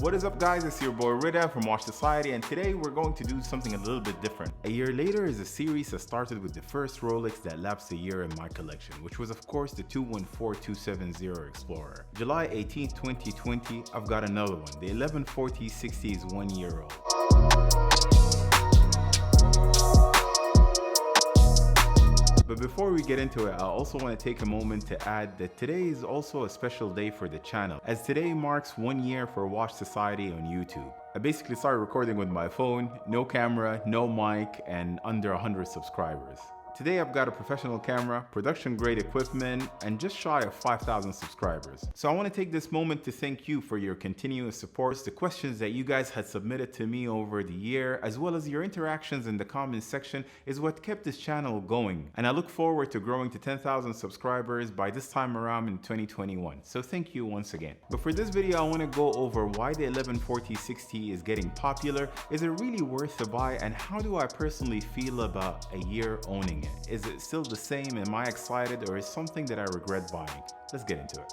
What is up guys, it's your boy Rida from Watch Society, and today we're going to do something a little bit different. A Year Later is a series that started with the first Rolex that lapsed a year in my collection, which was of course the 214270 Explorer. July 18th, 2020, I've got another one. The 114060 is 1 year old. But before we get into it, I also want to take a moment to add that today is also a special day for the channel, as today marks 1 year for Watch Society on YouTube. I basically started recording with my phone, no camera, no mic, and under 100 subscribers. Today I've got a professional camera, production grade equipment, and just shy of 5,000 subscribers. So I want to take this moment to thank you for your continuous support, the questions that you guys had submitted to me over the year, as well as your interactions in the comments section is what kept this channel going. And I look forward to growing to 10,000 subscribers by this time around in 2021. So thank you once again. But for this video, I want to go over why the 114060 is getting popular. Is it really worth a buy? And how do I personally feel about a year owning it? Is it still the same? Am I excited, or is something that I regret buying? Let's get into it.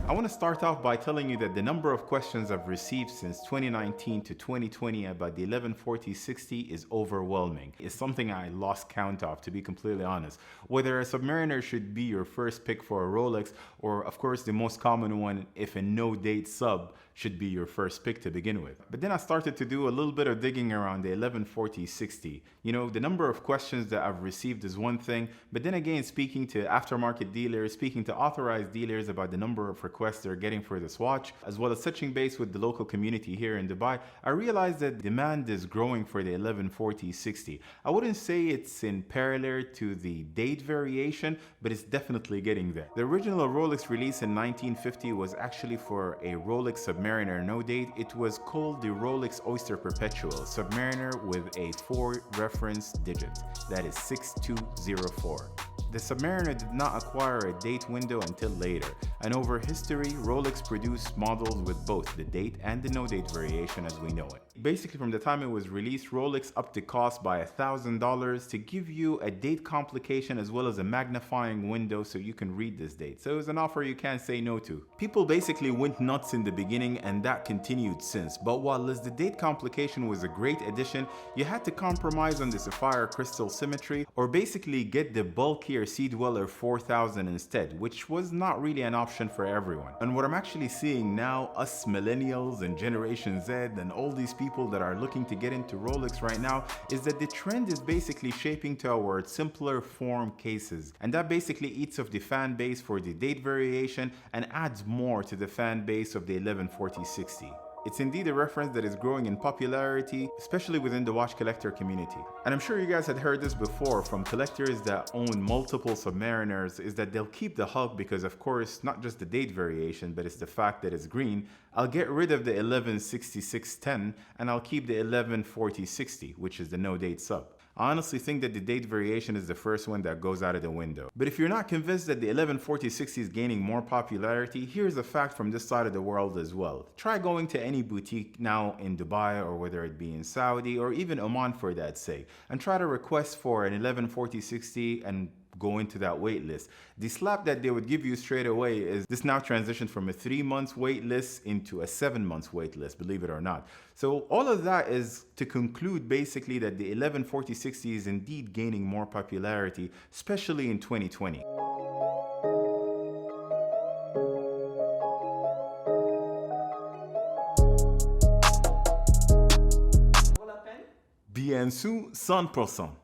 I want to start off by telling you that the number of questions I've received since 2019 to 2020 about the 114060 is overwhelming. It's something I lost count of, to be completely honest. Whether a Submariner should be your first pick for a Rolex, or of course the most common one, if a no-date sub should be your first pick to begin with. But then I started to do a little bit of digging around the 114060. You know, the number of questions that I've received is one thing, but then again, speaking to aftermarket dealers, speaking to authorized dealers about the number of requests they're getting for this watch, as well as touching base with the local community here in Dubai, I realized that demand is growing for the 114060. I wouldn't say it's in parallel to the date variation, but it's definitely getting there. The original Rolex release in 1950 was actually for a Rolex Submariner no date. It was called the Rolex Oyster Perpetual Submariner with a 4 reference digit, that is 6204. The Submariner did not acquire a date window until later, and over history, Rolex produced models with both the date and the no-date variation as we know it. Basically, from the time it was released, Rolex upped the cost by $1,000 to give you a date complication as well as a magnifying window so you can read this date. So it was an offer you can't say no to. People basically went nuts in the beginning, and that continued since. But while the date complication was a great addition, you had to compromise on the sapphire crystal symmetry, or basically get the bulkier Sea Dweller 4000 instead, which was not really an option for everyone. And what I'm actually seeing now, us millennials and Generation Z and all these people that are looking to get into Rolex right now, is that the trend is basically shaping towards simpler form cases, and that basically eats off the fan base for the date variation and adds more to the fan base of the 114060. It's indeed a reference that is growing in popularity, especially within the watch collector community. And I'm sure you guys had heard this before from collectors that own multiple Submariners, is that they'll keep the hub because, of course, not just the date variation, but it's the fact that it's green. I'll get rid of the 116610 and I'll keep the 114060, which is the no date sub. I honestly think that the date variation is the first one that goes out of the window. But if you're not convinced that the 114060 is gaining more popularity, here's a fact from this side of the world as well. Try going to any boutique now in Dubai, or whether it be in Saudi or even Oman for that sake, and try to request for an 114060 and go into that wait list. The slap that they would give you straight away is this now transitioned from a 3 months wait list into a 7 months wait list, believe it or not. So all of that is to conclude basically that the 114060 is indeed gaining more popularity, especially in 2020. Bien sûr, 100%.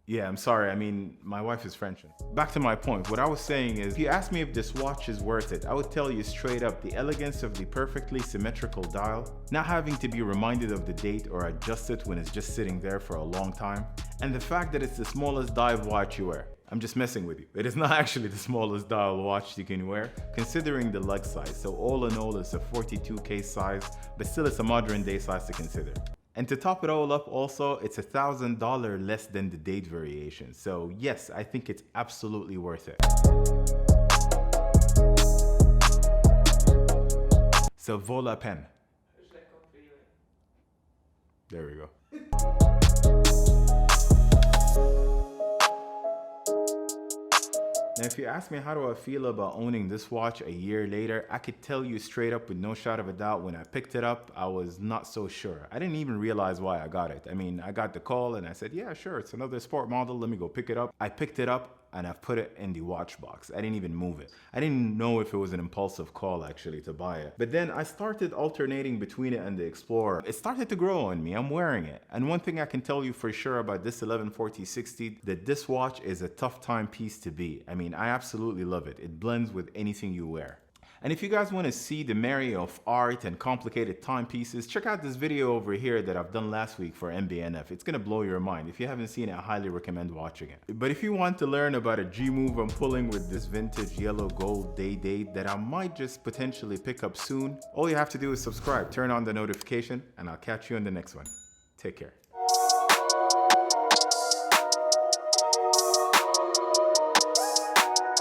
Yeah, I'm sorry. I mean, my wife is French. Back to my point. What I was saying is, if you ask me if this watch is worth it, I would tell you straight up the elegance of the perfectly symmetrical dial, not having to be reminded of the date or adjust it when it's just sitting there for a long time, and the fact that it's the smallest dive watch you wear. I'm just messing with you. It is not actually the smallest dial watch you can wear, considering the lug size. So all in all, it's a 42K size, but still it's a modern day size to consider. And to top it all up also, it's $1,000 less than the date variation. So yes, I think it's absolutely worth it. So vaut la peine. There we go. Now, if you ask me how do I feel about owning this watch a year later, I could tell you straight up with no shot of a doubt, when I picked it up, I was not so sure. I didn't even realize why I got it. I mean, I got the call and I said, yeah, sure, it's another sport model, let me go pick it up. I picked it up and I've put it in the watch box. I didn't even move it. I didn't know if it was an impulsive call actually to buy it. But then I started alternating between it and the Explorer. It started to grow on me. I'm wearing it. And one thing I can tell you for sure about this 114060, that this watch is a tough timepiece to beat. I mean, I absolutely love it. It blends with anything you wear. And if you guys want to see the marry of art and complicated timepieces, check out this video over here that I've done last week for MB&F. It's going to blow your mind. If you haven't seen it, I highly recommend watching it. But if you want to learn about a G move I'm pulling with this vintage yellow gold day-date that I might just potentially pick up soon, all you have to do is subscribe, turn on the notification, and I'll catch you in the next one. Take care.